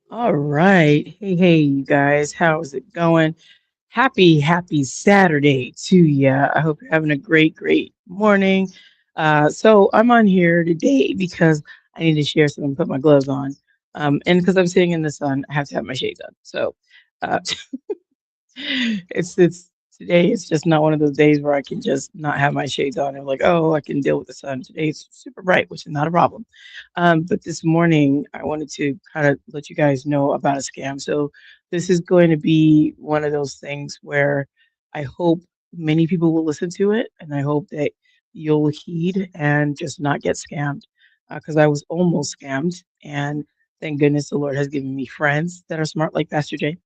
All right. Hey, you guys. How's it going? Happy Saturday to you. I hope you're having a great morning. So I'm on here today because I need to share something, put my gloves on. And because I'm sitting in the sun, I have to have my shades on. So uh, it's today. It's just not one of those days where I can just not have my shades on and like, oh, I can deal with the sun. Today it's super bright, which is not a problem. But this morning I wanted to kind of let you guys know about a scam. So this is going to be one of those things where I hope many people will listen to it, and I hope that you'll heed and just not get scammed. Because I was almost scammed, and thank goodness the Lord has given me friends that are smart like Pastor Jay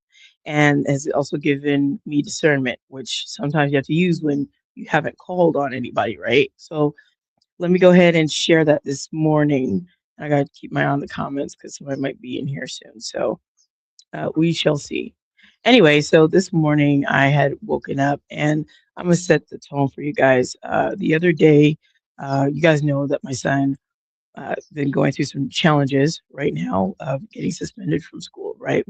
and has also given me discernment, which sometimes you have to use when you haven't called on anybody, right? So let me go ahead and share that this morning. I got to keep my eye on the comments because somebody might be in here soon. So we shall see. Anyway, so this morning I had woken up and I'm going to set the tone for you guys. The other day, you guys know that my son been going through some challenges right now of getting suspended from school, right?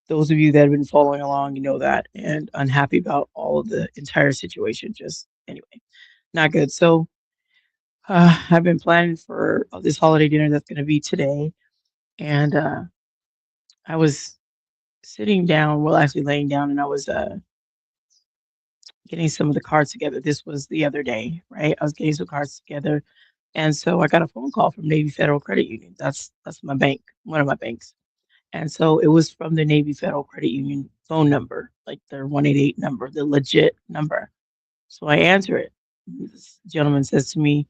Those of you that have been following along, you know that, and unhappy about all of the entire situation. Just anyway, not good. So I've been planning for this holiday dinner that's going to be today, and I was sitting down, well, actually laying down, and I was getting some of the cards together. This was the other day, right? I was getting some cards together, and so I got a phone call from Navy Federal Credit Union. That's my bank, one of my banks. And so it was from the Navy Federal Credit Union phone number, like their 188 number, the legit number. So I answer it. This gentleman says to me,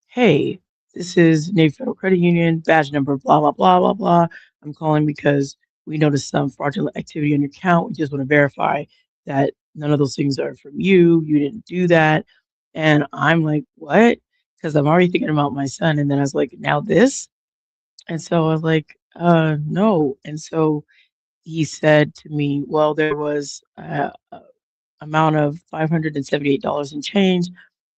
"Hey, this is Navy Federal Credit Union, badge number, blah, blah, blah, blah, blah. I'm calling because we noticed some fraudulent activity on your account. We just want to verify that none of those things are from you. You didn't do that." And I'm like, what? Because I'm already thinking about my son. And then I was like, now this? And so I was like, no. And so he said to me, well, there was a amount of $578 and change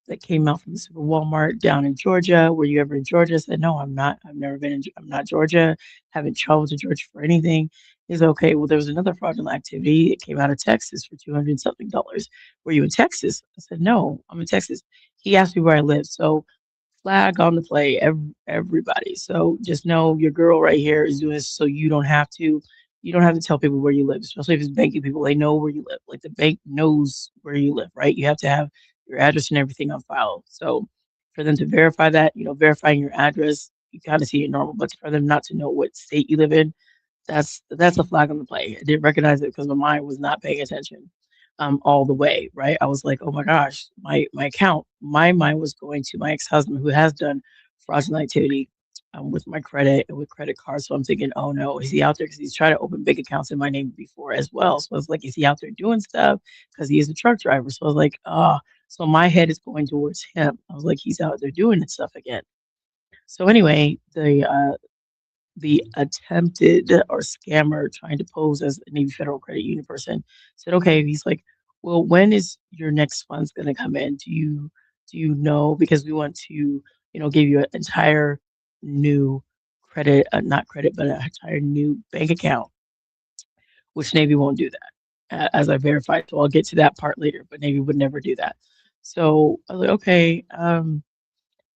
that came out from the super Walmart down in Georgia. Were you ever in Georgia? I said, no, I'm not. I've never been in, I'm not Georgia. Haven't traveled to Georgia for anything. He's okay. Well, there was another fraudulent activity. It came out of Texas for 200 something dollars. Were you in Texas? I said, no, I'm in Texas. He asked me where I live. So flag on the play, everybody. So just know your girl right here is doing this so you don't have to tell people where you live, especially if it's banking people. They know where you live. Like the bank knows where you live, right? You have to have your address and everything on file. So for them to verify that, verifying your address, you kind of see it normal. But for them not to know what state you live in, that's a flag on the play. I didn't recognize it because my mind was not paying attention all the way, right? I was like, oh my gosh, my account, my mind was going to my ex-husband who has done fraudulent activity with my credit and with credit cards. So I'm thinking, oh no, is he out there? Because he's tried to open big accounts in my name before as well. So I was like, is he out there doing stuff? Because he is a truck driver. So I was like, oh, so my head is going towards him. I was like, he's out there doing this stuff again. So anyway, the attempted or scammer trying to pose as a Navy Federal Credit Union person said, okay, he's like, well, when is your next funds going to come in? Do you know? Because we want to, give you an entire new credit, not credit, but an entire new bank account, which Navy won't do that, as I verified. So I'll get to that part later, but Navy would never do that. So I was like, okay,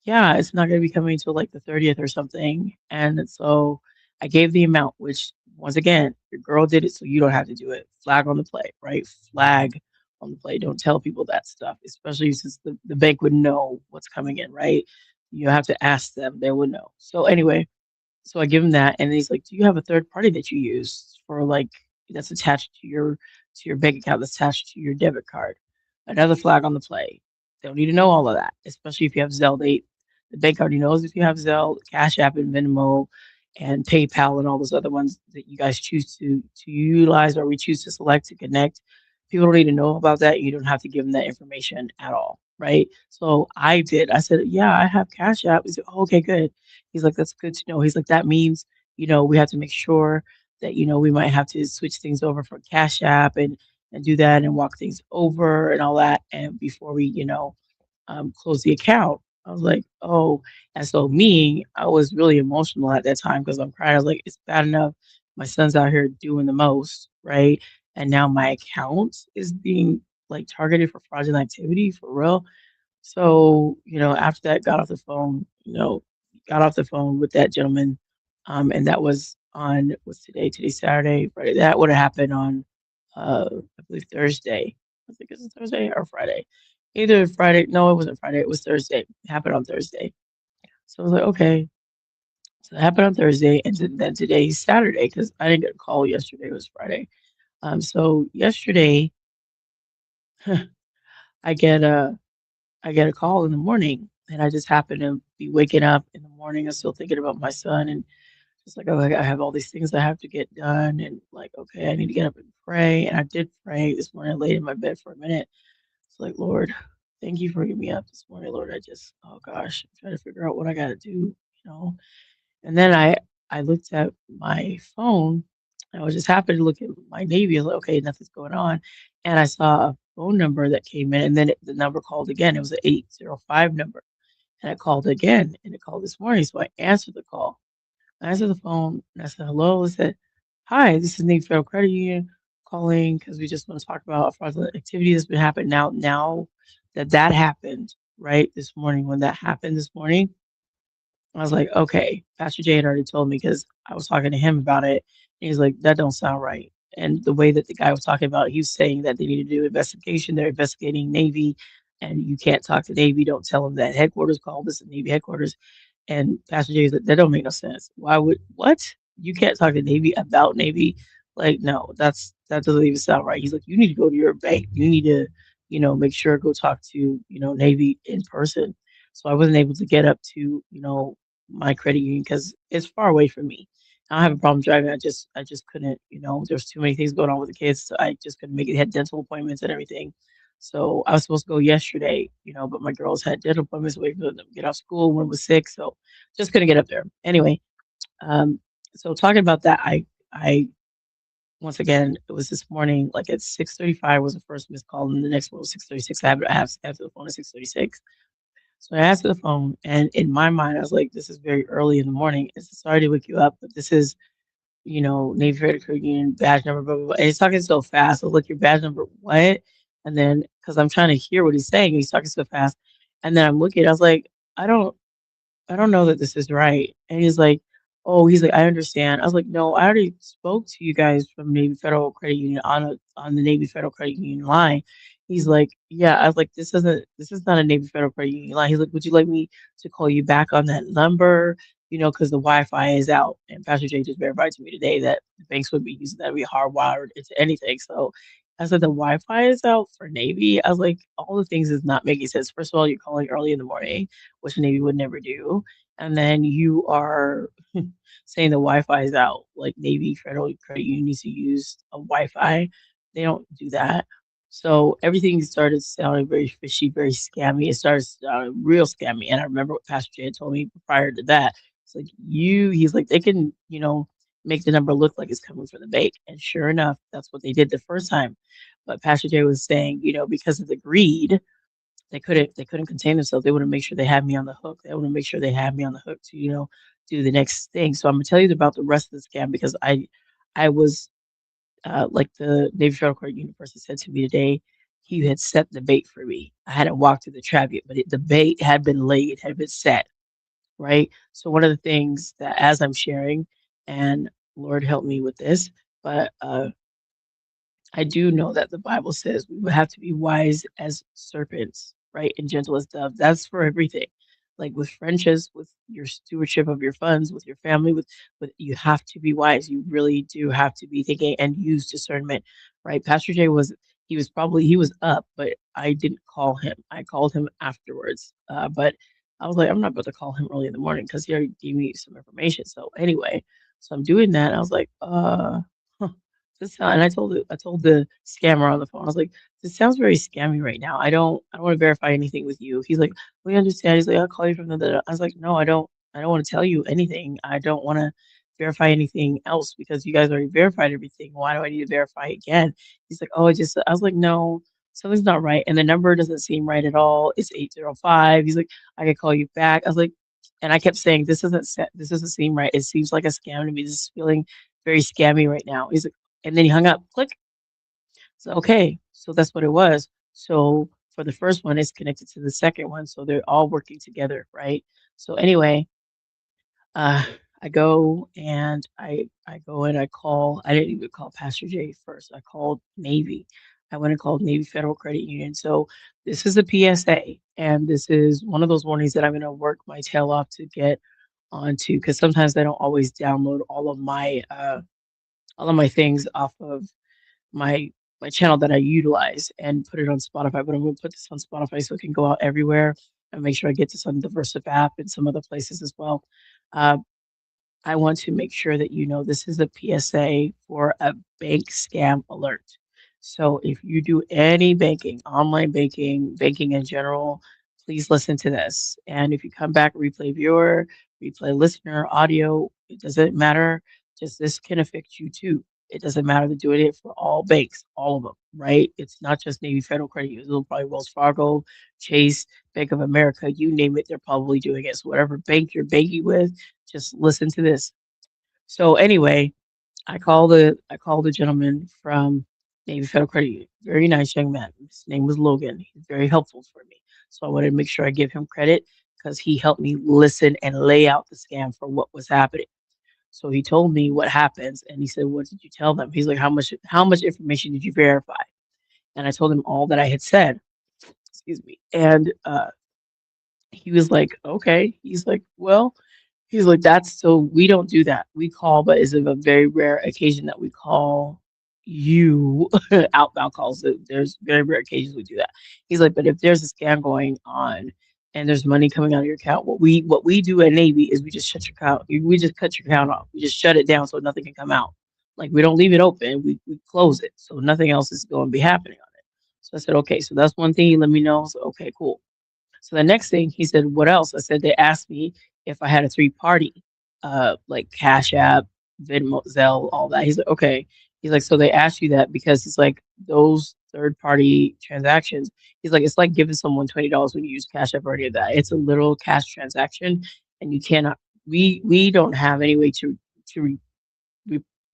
yeah, it's not gonna be coming till, like, the 30th or something, and so I gave the amount, which, once again, your girl did it, so you don't have to do it. Flag on the play, right? Flag on the play. Don't tell people that stuff, especially since the bank would know what's coming in, right? You have to ask them, they would know. So, anyway, so I give him that, and he's like, "Do you have a third party that you use for, like that's attached to your bank account, that's attached to your debit card?" Another flag on the play. They don't need to know all of that, especially if you have Zelle. The bank already knows if you have Zelle, Cash App, and Venmo, and PayPal, and all those other ones that you guys choose to utilize or we choose to select to connect. People don't need to know about that. You don't have to give them that information at all, right? So I did. I said, "Yeah, I have Cash App." He said, "Oh, okay, good." He's like, "That's good to know." He's like, "That means, we have to make sure that, we might have to switch things over for Cash App and do that and walk things over and all that. And before we, close the account." I was like, "Oh." And so me, I was really emotional at that time because I'm crying. I was like, it's bad enough. My son's out here doing the most, right? And now my account is being like targeted for fraudulent activity for real. So, after that, got off the phone with that gentleman. And that was on, what's today? Today's Saturday, Friday. That would have happened on, I believe Thursday. I think it's Thursday or Friday. Either Friday. No, it wasn't Friday. It was Thursday. It happened on Thursday. So I was like, okay. So it happened on Thursday. And then today's Saturday because I didn't get a call yesterday. It was Friday. So yesterday, I get a I get a call in the morning, and I just happen to be waking up in the morning and still thinking about my son, and just like, oh, I have all these things I have to get done, and like, okay, I need to get up and pray. And I did pray this morning. I laid in my bed for a minute. It's like, Lord, thank you for waking me up this morning, Lord. Oh gosh, I'm trying to figure out what I got to do, And then I looked at my phone. I was just happy to look at my Navy. I was like, okay, nothing's going on. And I saw a phone number that came in, and then the number called again. It was an 805 number. And I called again, and it called this morning. So I answered the call. I answered the phone, and I said, hello. I said, hi, this is Navy Federal Credit Union calling because we just want to talk about a fraudulent activity that's been happening now that happened, right? This morning, when that happened this morning, I was like, "Okay." Pastor Jay had already told me because I was talking to him about it. And he's like, "That don't sound right." And the way that the guy was talking about it, he was saying that they need to do investigation. They're investigating Navy, and you can't talk to Navy. Don't tell them that headquarters called this, Navy headquarters. And Pastor Jay is like, "That don't make no sense. Why would what? You can't talk to Navy about Navy? Like, no, that doesn't even sound right." He's like, "You need to go to your bank. You need to, make sure go talk to, Navy in person." So I wasn't able to get up to, my credit union because it's far away from me. I don't have a problem driving. I just couldn't, there's too many things going on with the kids. So I just couldn't make it. Had dental appointments and everything. So I was supposed to go yesterday, but my girls had dental appointments waiting for them to get off school. One was sick, so just couldn't get up there. Anyway, um, so talking about that, I once again it was this morning, like at 6:35 was the first missed call, and the next one was 6:36. I have the phone at 6:36. So I answered the phone, and in my mind, I was like, "This is very early in the morning. It's sorry to wake you up, but this is, Navy Federal Credit Union badge number, blah blah blah." And he's talking so fast. I was like, "Your badge number, what?" And then because I'm trying to hear what he's saying, he's talking so fast, and then I'm looking. I was like, I don't know that this is right." And he's like, "Oh," he's like, "I understand." I was like, "No, I already spoke to you guys from Navy Federal Credit Union on the Navy Federal Credit Union line." He's like, "Yeah." I was like, this is not a Navy Federal Credit Union line." He's like, "Would you like me to call you back on that number? Because the Wi-Fi is out." And Pastor Jay just verified to me today that the banks would be using that to be hardwired into anything. So I said, "The Wi-Fi is out for Navy." I was like, all the things is not making sense. First of all, you're calling early in the morning, which Navy would never do. And then you are saying the Wi-Fi is out. Like Navy Federal Credit Union needs to use a Wi-Fi. They don't do that. So everything started sounding very fishy, very scammy. It started sounding real scammy. And I remember what Pastor Jay had told me prior to that. It's like he's like, they can, make the number look like it's coming from the bank. And sure enough, that's what they did the first time. But Pastor Jay was saying, because of the greed, they couldn't contain themselves. They wanna make sure they had me on the hook. They wanna make sure they had me on the hook to, do the next thing. So I'm gonna tell you about the rest of the scam because I was, like the Navy Federal Credit Union person said to me today, he had set the bait for me. I hadn't walked through the trap yet, but the bait had been laid, had been set, right? So one of the things that as I'm sharing, and Lord help me with this, but, I do know that the Bible says we would have to be wise as serpents, right? And gentle as doves. That's for everything. Like with friendships, with your stewardship of your funds, with your family, with you have to be wise. You really do have to be thinking and use discernment, right? Pastor Jay he was up, but I didn't call him. I called him afterwards. But I was like, I'm not about to call him early in the morning because he already gave me some information. So anyway, so I'm doing that. And I was like, this sound and I told the scammer on the phone, I was like, "This sounds very scammy right now. I don't wanna verify anything with you." He's like, "We understand." He's like, "I'll call you from the" I was like, "No, I don't wanna tell you anything. I don't wanna verify anything else because you guys already verified everything. Why do I need to verify again?" He's like, "Oh, I was like, "No, something's not right, and the number doesn't seem right at all. It's 805." He's like, "I could call you back." I was like and I kept saying, this doesn't seem right. It seems like a scam to me. This is feeling very scammy right now." He's like, and then he hung up. Click. So okay, so that's what it was. So for the first one, it's connected to the second one, so they're all working together, right? So anyway, uh, I go and I go and I call. I didn't even call Pastor J first. I called Navy. I went and called Navy Federal Credit Union. So this is a PSA, and this is one of those warnings that I'm going to work my tail off to get onto because sometimes I don't always download all of my things off of my my channel that I utilize and put it on Spotify. But I'm going to put this on Spotify so it can go out everywhere and make sure I get this on the Versa app and some other places as well. Uh, I want to make sure that you know this is a PSA for a bank scam alert. So if you do any banking, online banking, banking in general, please listen to this. And if you come back, replay viewer, replay listener, audio, it doesn't matter. Just this can affect you too. It doesn't matter. They're doing it for all banks, all of them, right? It's not just Navy Federal Credit Union. It'll probably Wells Fargo, Chase, Bank of America, you name it, they're probably doing it. So whatever bank you're banking with, just listen to this. So anyway, I called the gentleman from Navy Federal Credit Union. Very nice young man. His name was Logan. He's very helpful for me. So I wanted to make sure I give him credit because he helped me listen and lay out the scam for what was happening. So he told me what happens and he said, "What did you tell them?" He's like, "How much information did you verify?" And I told him all that I had said. Excuse me. And he was like, "Okay." He's like, "Well," he's like, "That's so we don't do that. We call, but it's of a very rare occasion that we call you outbound calls. There's very rare occasions we do that." He's like, "But if there's a scam going on and there's money coming out of your account, what we do at Navy is we just shut your account. We just cut your account off. We just shut it down so nothing can come out. Like we don't leave it open. We close it so nothing else is going to be happening on it." So I said, "Okay, so that's one thing. You let me know." So okay, cool. So the next thing he said, "What else?" I said, "They asked me if I had a three party, like Cash App, Venmo, Zelle, all that." He's like, "Okay." He's like, "So they asked you that because it's like those third party transactions." He's like, "It's like giving someone $20 when you use Cash App or any of that. It's a literal cash transaction, and you cannot. We don't have any way to re-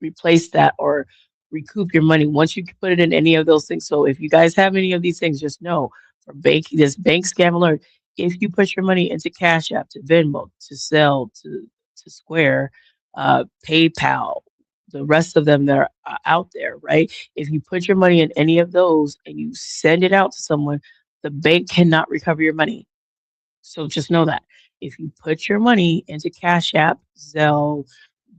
replace that or recoup your money once you put it in any of those things. So if you guys have any of these things, just know for this bank scam alert, if you put your money into Cash App, to Venmo, to Zelle, to Square, PayPal, the rest of them that are out there, right? If you put your money in any of those and you send it out to someone, the bank cannot recover your money. So just know that if you put your money into Cash App, Zelle,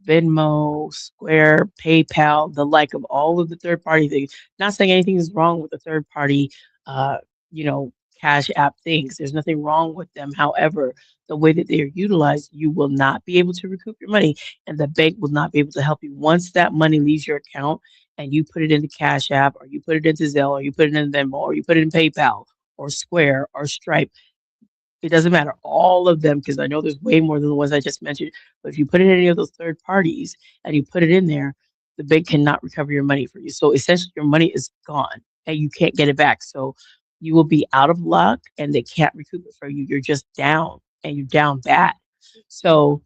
Venmo, Square, PayPal, the like of all of the third party things, not saying anything is wrong with the third party, uh, you know, Cash App things. There's nothing wrong with them. However, the way that they are utilized, you will not be able to recoup your money, and the bank will not be able to help you once that money leaves your account and you put it into Cash App, or you put it into Zelle, or you put it in Venmo, or you put it in PayPal, or Square, or Stripe. It doesn't matter, all of them, because I know there's way more than the ones I just mentioned, but if you put it in any of those third parties and you put it in there, the bank cannot recover your money for you. So essentially your money is gone and you can't get it back. So you will be out of luck and they can't recoup it for you. You're just down and you're down bad. So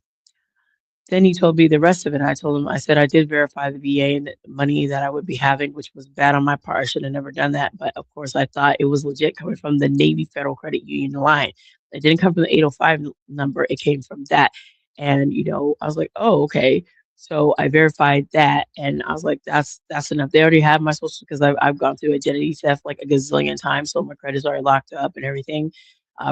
then he told me the rest of it. I told him, I said I did verify the VA and the money that I would be having, which was bad on my part. I should have never done that. But of course, I thought it was legit coming from the Navy Federal Credit Union line. It didn't come from the 805 number, it came from that. And, I was like, oh, okay. So I verified that and I was like, that's enough. They already have my social because I've gone through identity theft like a gazillion times. So my credit's already locked up and everything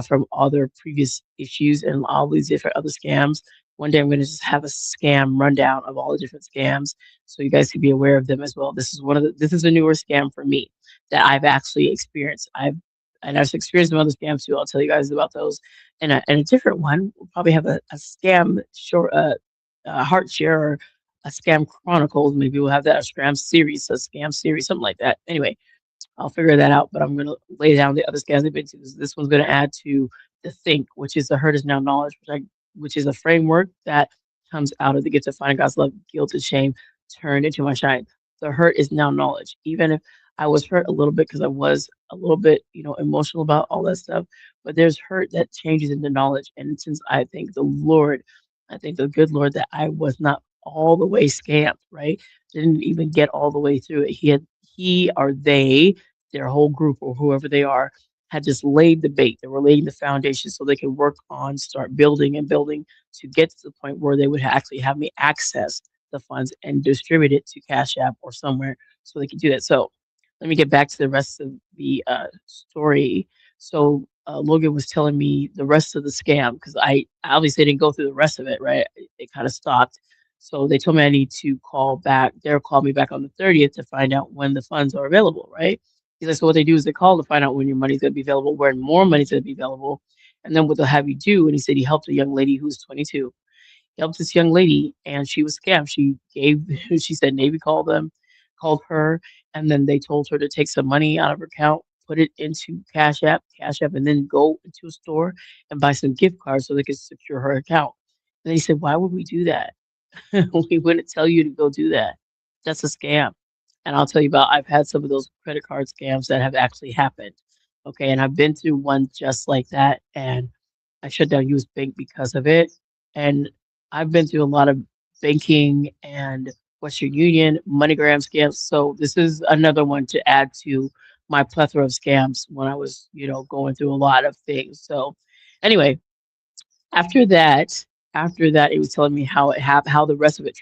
from all their previous issues and all these different other scams. One day I'm going to just have a scam rundown of all the different scams so you guys can be aware of them as well. This is a newer scam for me that I've actually experienced. I've experienced some other scams too. I'll tell you guys about those. And a different one, we'll probably have a scam short heart share or a scam chronicles. Maybe we'll have that a scam series, something like that. Anyway, I'll figure that out, but I'm gonna lay down the other scans they've been to. This one's gonna add to the think, which is the hurt is now knowledge, which is a framework that comes out of the gift of finding God's love, guilt, and shame turned into my shine. The hurt is now knowledge. Even if I was hurt a little bit because I was a little bit, emotional about all that stuff, but there's hurt that changes into knowledge. And since I thank the Lord, I thank the good Lord that I was not all the way scammed, right? Didn't even get all the way through it. He or they, their whole group or whoever they are, had just laid the bait. They were laying the foundation so they could work on start building and building to get to the point where they would actually have me access the funds and distribute it to Cash App or somewhere so they could do that. So let me get back to the rest of the story. So Logan was telling me the rest of the scam because I obviously didn't go through the rest of it, right? It kind of stopped. So they told me I need to call back. They'll call me back on the 30th to find out when the funds are available, right? He's like, so what they do is they call to find out when your money's going to be available, when more money's going to be available, and then what they'll have you do. And he said he helped a young lady who's 22. He helped this young lady, and she was scammed. She gave, she said Navy called them, called her, and then they told her to take some money out of her account, put it into Cash App, and then go into a store and buy some gift cards so they could secure her account. And he said, why would we do that? We wouldn't tell you to go do that. That's a scam. And I'll tell you about I've had some of those credit card scams that have actually happened. Okay, and I've been through one just like that, and I shut down US Bank because of it. And I've been through a lot of banking and Western Union, MoneyGram scams. So this is another one to add to my plethora of scams when I was, going through a lot of things. So anyway, after that it was telling me how the rest of it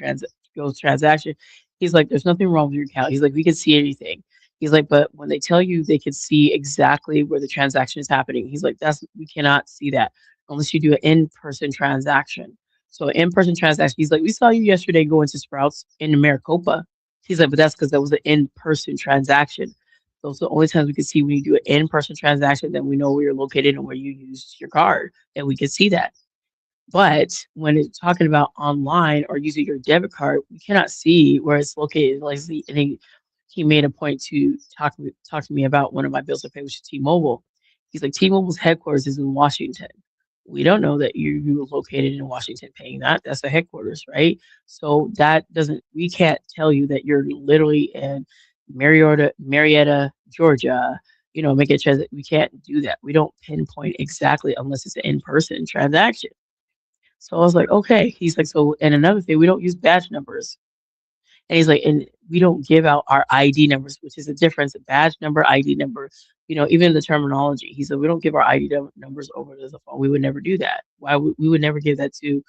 goes transaction. He's like, "There's nothing wrong with your account." He's like, "We can see anything." He's like, "But when they tell you they can see exactly where the transaction is happening," he's like, "That's we cannot see that unless you do an in-person transaction." So an in-person transaction, he's like, "We saw you yesterday going to Sprouts in Maricopa." He's like, "But that's because that was an in-person transaction. Those are the only times we can see when you do an in-person transaction, then we know where you're located and where you used your card, and we can see that." But when it's talking about online or using your debit card, we cannot see where it's located. Like, and he made a point to talk to me about one of my bills I pay, which is T-Mobile. He's like, T-Mobile's headquarters is in Washington. We don't know that you were located in Washington paying that. That's the headquarters, right? So that doesn't we can't tell you that you're literally in Marietta, Georgia, make a transaction. We can't do that. We don't pinpoint exactly unless it's an in-person transaction. So I was like, "Okay." He's like, "So and another thing, we don't use badge numbers." And he's like, "And we don't give out our ID numbers," which is a difference, a badge number, ID number, even the terminology. He said, "We don't give our ID numbers over to the phone. We would never do that. Why would we would never give that to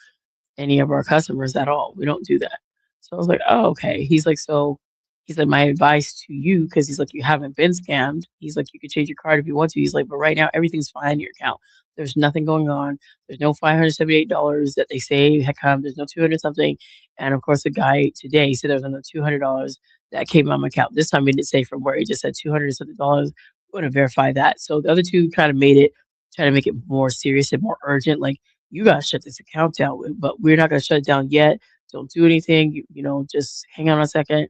any of our customers at all. We don't do that." So I was like, "Oh, okay." He's like, "My advice to you, because he's like, you haven't been scammed. He's like, you can change your card if you want to." He's like, "But right now, everything's fine in your account. There's nothing going on. There's no $578 that they say had come. There's no 200 something." And of course, the guy today said there's another $200 that came on my account. This time he didn't say from where. He just said 200 and something dollars. I'm going to verify that. So the other two kind of try to make it more serious and more urgent. Like, you gotta shut this account down, but we're not gonna shut it down yet. Don't do anything. Just hang on a second.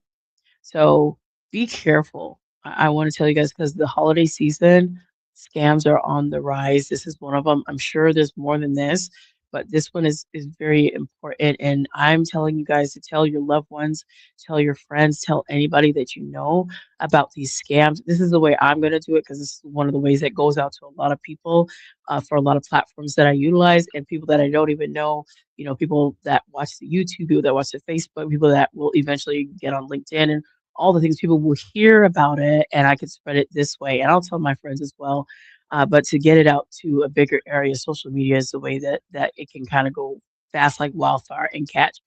So be careful. I want to tell you guys because the holiday season scams are on the rise. This is one of them. I'm sure there's more than this, but this one is very important. And I'm telling you guys to tell your loved ones, tell your friends, tell anybody that you know about these scams. This is the way I'm going to do it because this is one of the ways that goes out to a lot of people for a lot of platforms that I utilize and people that I don't even know. People that watch the YouTube, people that watch the Facebook, people that will eventually get on LinkedIn and all the things people will hear about it, and I could spread it this way, and I'll tell my friends as well. But to get it out to a bigger area, social media is the way that it can kind of go fast like wildfire and catch.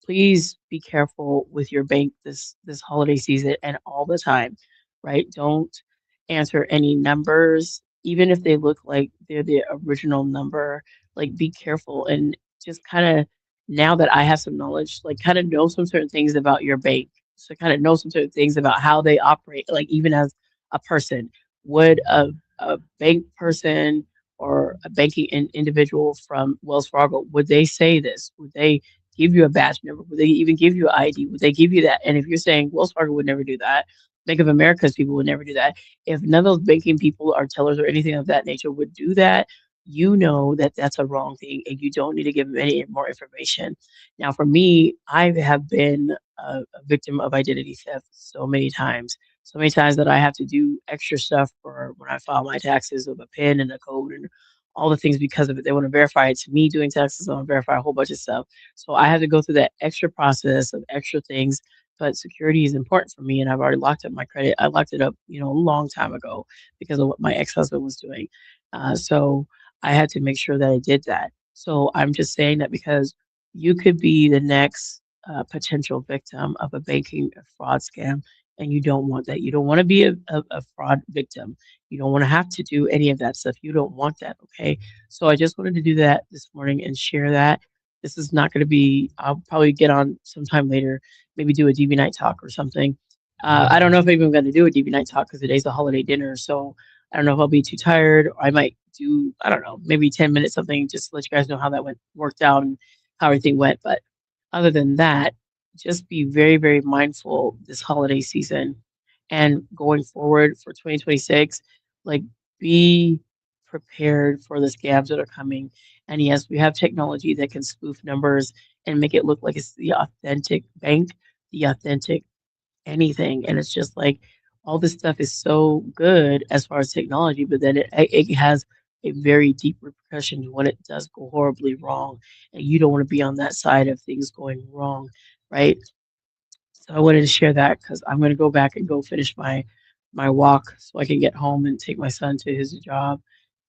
Please be careful with your bank this holiday season and all the time, right? Don't answer any numbers, even if they look like they're the original number. Like, be careful and just kind of now that I have some knowledge, like kind of know some certain things about your bank to kind of know some certain things about how they operate, like even as a person. Would a bank person or a banking individual from Wells Fargo, would they say this? Would they give you a badge number? Would they even give you an ID? Would they give you that? And if you're saying Wells Fargo would never do that, Bank of America's people would never do that. If none of those banking people or tellers or anything of that nature would do that, you know that that's a wrong thing and you don't need to give them any more information. Now, for me, I have been a victim of identity theft so many times that I have to do extra stuff for when I file my taxes with a PIN and a code and all the things because of it. They want to verify it to me doing taxes. I want to verify a whole bunch of stuff. So I have to go through that extra process of extra things. But security is important for me, and I've already locked up my credit. I locked it up, a long time ago because of what my ex-husband was doing. So I had to make sure that I did that. So I'm just saying that because you could be the next potential victim of a banking fraud scam, and you don't want that. You don't want to be a fraud victim. You don't want to have to do any of that stuff. You don't want that. Okay. So I just wanted to do that this morning and share that. This is not going to be, I'll probably get on sometime later, maybe do a DB night talk or something. I don't know if I'm even going to do a DB night talk because today's a holiday dinner. So I don't know if I'll be too tired, or I might do, I don't know, maybe 10 minutes something just to let you guys know how that worked out and how everything went. But other than that, just be very, very mindful this holiday season and going forward for 2026. Like, be prepared for the scams that are coming. And yes, we have technology that can spoof numbers and make it look like it's the authentic bank, the authentic anything. And it's just like all this stuff is so good as far as technology, but then it has a very deep repercussion when it does go horribly wrong. And you don't want to be on that side of things going wrong, right? So I wanted to share that because I'm going to go back and go finish my walk so I can get home and take my son to his job.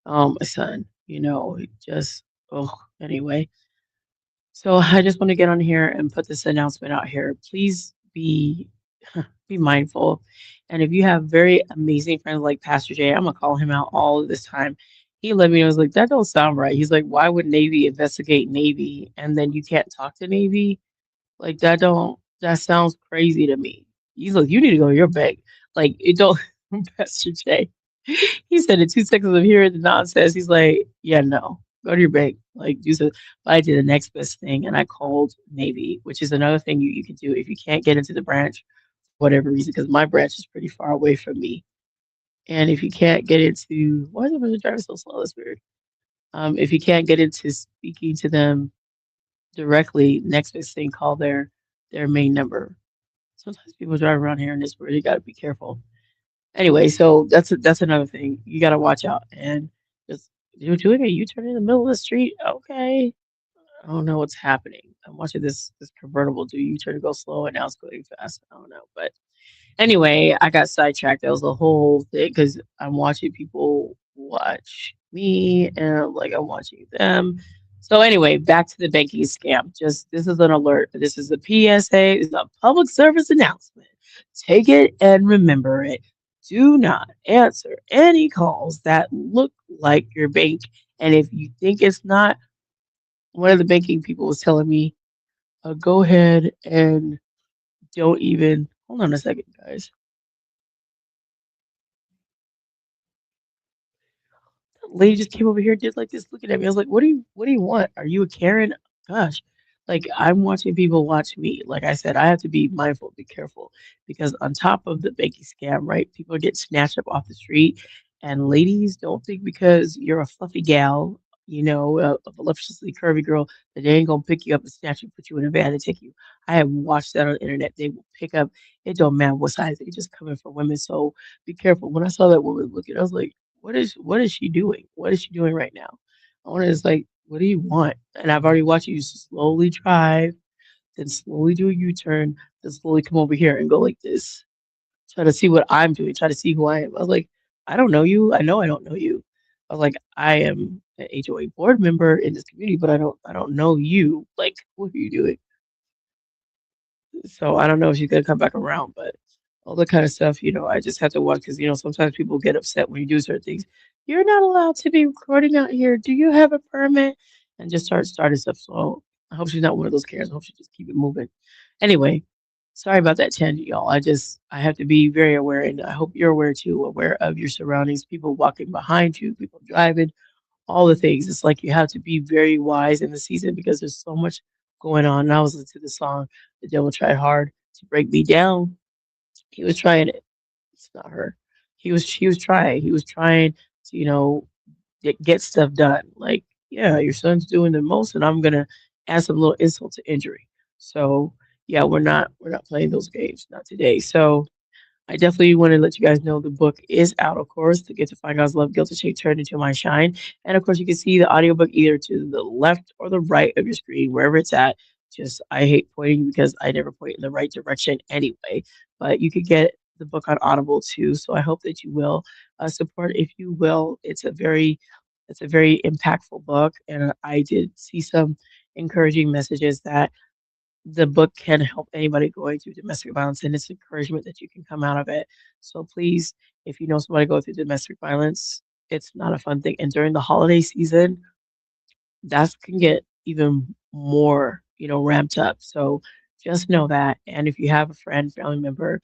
My son, he just oh anyway. So I just want to get on here and put this announcement out here. Please be mindful. And if you have very amazing friends like Pastor Jay, I'm gonna call him out all of this time. He let me know, I was like, that don't sound right. He's like, why would Navy investigate Navy and then you can't talk to Navy? Like that sounds crazy to me. He's like, you need to go to your bank. Like it don't Pastor J. He said in 2 seconds of hearing the nonsense, he's like, yeah, no, go to your bank. Like do so. But I did the next best thing and I called Navy, which is another thing you can do if you can't get into the branch for whatever reason, because my branch is pretty far away from me. And if you can't get into why is the person driving so slow? That's weird. If you can't get into speaking to them directly, next best thing, call their main number. Sometimes people drive around here in this where you got to be careful. Anyway, so that's another thing you got to watch out and just you're doing a U-turn in the middle of the street. Okay, I don't know what's happening. I'm watching this convertible do U-turn to go slow and now it's going fast. I don't know, but anyway, I got sidetracked. That was the whole thing because I'm watching people watch me and like I'm watching them. So anyway, back to the banking scam. Just this is an alert. This is a PSA. It's a public service announcement. Take it and remember it. Do not answer any calls that look like your bank. And if you think it's not, one of the banking people was telling me, go ahead and don't even hold on a second, guys. Lady just came over here, did like this, looking at me. I was like, what do you want? Are you a Karen? Gosh. Like I'm watching people watch me. Like I said, I have to be mindful, be careful. Because on top of the banking scam, right? People get snatched up off the street. And ladies, don't think because you're a fluffy gal, a voluptuously curvy girl, that they ain't gonna pick you up and snatch you, put you in a van and take you. I have watched that on the internet. They will pick up, it don't matter what size, they just coming for women. So be careful. When I saw that woman looking, I was like, what is she doing? What is she doing right now? I want to like, what do you want? And I've already watched you slowly drive, then slowly do a U-turn, then slowly come over here and go like this. Try to see what I'm doing, try to see who I am. I was like, I don't know you. I know I don't know you. I was like, I am an HOA board member in this community, but I don't know you. Like, what are you doing? So I don't know if she's gonna come back around, but all the kind of stuff, I just have to watch because sometimes people get upset when you do certain things. You're not allowed to be recording out here. Do you have a permit? And just start starting stuff. So I hope she's not one of those Karens. I hope she just keep it moving. Anyway, sorry about that tangent, y'all. I have to be very aware, and I hope you're aware too, aware of your surroundings, people walking behind you, people driving, all the things. It's like you have to be very wise in the season because there's so much going on. And I was listening to the song, "The Devil Tried Hard to Break Me Down." He was trying it. It's not her. He was trying. He was trying to, get stuff done. Like, yeah, your son's doing the most, and I'm gonna add some little insult to injury. So yeah, we're not playing those games, not today. So I definitely want to let you guys know the book is out, of course, to get to find God's love, guilt, and shame turned into my shine. And of course, you can see the audiobook either to the left or the right of your screen, wherever it's at. Just I hate pointing because I never point in the right direction anyway. But you could get the book on Audible too. So I hope that you will support if you will. It's a very impactful book, and I did see some encouraging messages that the book can help anybody going through domestic violence, and it's encouragement that you can come out of it. So please, if you know somebody going through domestic violence, it's not a fun thing. And during the holiday season, that can get even more, ramped up. So just know that. And if you have a friend, family member,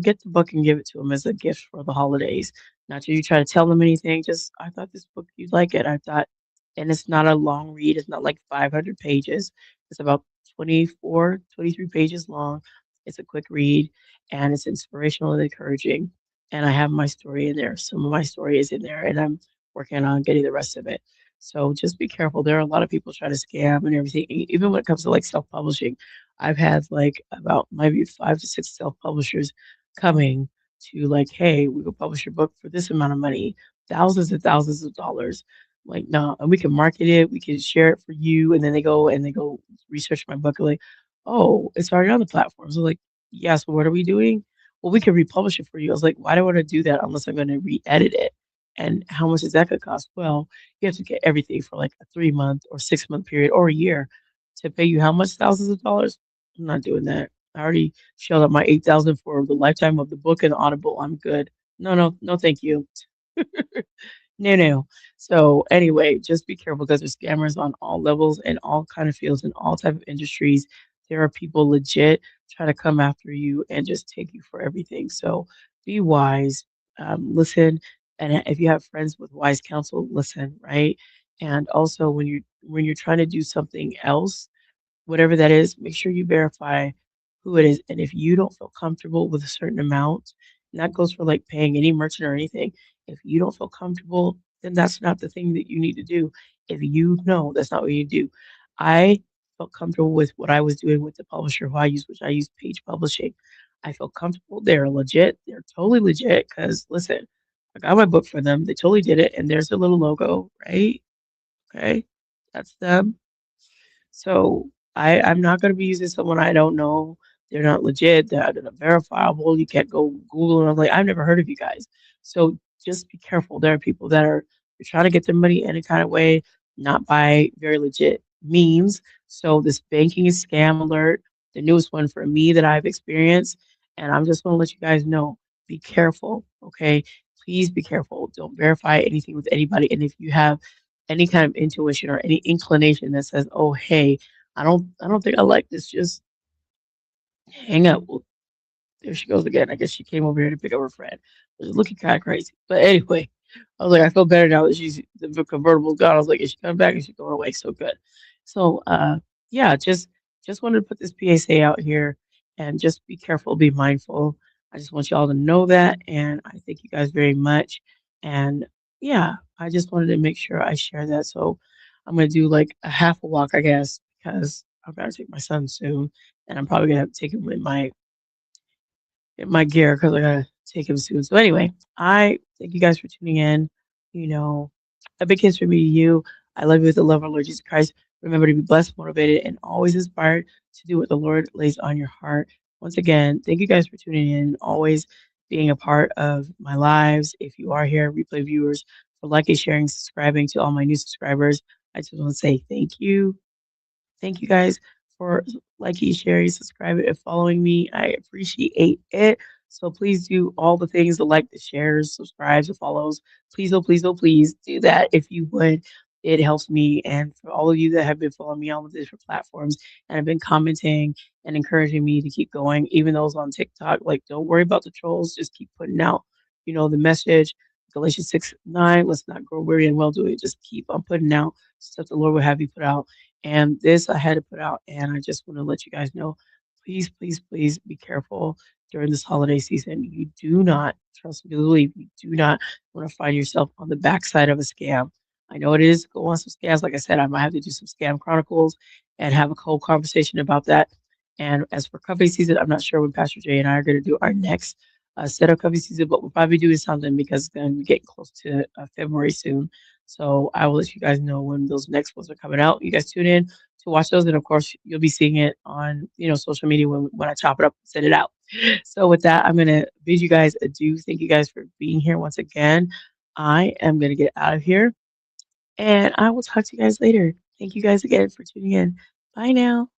get the book and give it to them as a gift for the holidays. Not that you try to tell them anything. Just, I thought this book, you'd like it. I thought, and it's not a long read. It's not like 500 pages. It's about 24, 23 pages long. It's a quick read and it's inspirational and encouraging. And I have my story in there. Some of my story is in there, and I'm working on getting the rest of it. So just be careful. There are a lot of people trying to scam and everything. Even when it comes to like self-publishing, I've had like about maybe 5 to 6 self-publishers coming to like, hey, we will publish your book for this amount of money, thousands and thousands of dollars. Like, no, and we can market it, we can share it for you. And then they go research my book and like, oh, it's already on the platform. So like, yeah, so what are we doing? Well, we can republish it for you. I was like, why do I want to do that unless I'm going to re-edit it? And how much is that going to cost? Well, you have to get everything for like a 3 month or 6 month period or a year to pay you how much thousands of dollars? I'm not doing that. I already shelled out my 8,000 for the lifetime of the book and Audible. I'm good. No, no, no, thank you. No, no. So anyway, just be careful because there's scammers on all levels and all kind of fields and all type of industries. There are people legit trying to come after you and just take you for everything. So be wise, listen, and if you have friends with wise counsel, listen, right? And also when you're trying to do something else, whatever that is, make sure you verify who it is. And if you don't feel comfortable with a certain amount, and that goes for like paying any merchant or anything, if you don't feel comfortable, then that's not the thing that you need to do. If you know that's not what you do. I felt comfortable with what I was doing with the publisher who I use, which I use Page Publishing. I feel comfortable. They're legit. They're totally legit because listen, I got my book for them. They totally did it. And there's a little logo, right? Okay. That's them. So I'm not going to be using someone I don't know. They're not legit. They're not verifiable. You can't go Google and I'm like, I've never heard of you guys. So just be careful. There are people that are they're trying to get their money any kind of way, not by very legit means. So this banking is scam alert, the newest one for me that I've experienced. And I'm just going to let you guys know, be careful. Okay. Please be careful. Don't verify anything with anybody. And if you have any kind of intuition or any inclination that says, "Oh, hey, I don't think I like this," just hang up. Well, there she goes again. I guess she came over here to pick up her friend. It was looking kind of crazy. But anyway, I was like, I feel better now that she's the convertible's gone. I was like, is she coming back? Is she going away? So good. So yeah, just wanted to put this PSA out here and just be careful, be mindful. I just want y'all to know that. And I thank you guys very much. And yeah, I just wanted to make sure I share that. So I'm gonna do like a half a walk, I guess, because I've got to take my son soon. And I'm probably gonna have to take him in my gear because I gotta take him soon. So anyway, I thank you guys for tuning in. You know, a big kiss from me to you. I love you with the love of our Lord Jesus Christ. Remember to be blessed, motivated, and always inspired to do what the Lord lays on your heart. Once again, thank you guys for tuning in, always being a part of my lives. If you are here, replay viewers, for liking, sharing, subscribing to all my new subscribers, I just want to say thank you. Thank you guys for liking, sharing, subscribing, and following me. I appreciate it. So please do all the things, the like, the shares, subscribes, the follows. Please, oh please, oh please do that if you would. It helps me. And for all of you that have been following me on the different platforms and have been commenting and encouraging me to keep going, even those on TikTok, like don't worry about the trolls. Just keep putting out, the message. Galatians 6:9. Let's not grow weary and well doing. Just keep on putting out stuff the Lord will have you put out. And this I had to put out, and I just want to let you guys know, please, please, please be careful during this holiday season. You do not, trust me, believe, you do not want to find yourself on the backside of a scam. I know it is go on some scams. Like I said, I might have to do some scam chronicles and have a whole conversation about that. And as for company season, I'm not sure when Pastor Jay and I are going to do our next set up covey season, but we'll probably doing something because it's going to be getting close to February soon. So I will let you guys know when those next ones are coming out. You guys tune in to watch those, and of course, you'll be seeing it on social media when I chop it up and send it out. So with that, I'm gonna bid you guys adieu. Thank you guys for being here once again. I am gonna get out of here, and I will talk to you guys later. Thank you guys again for tuning in. Bye now.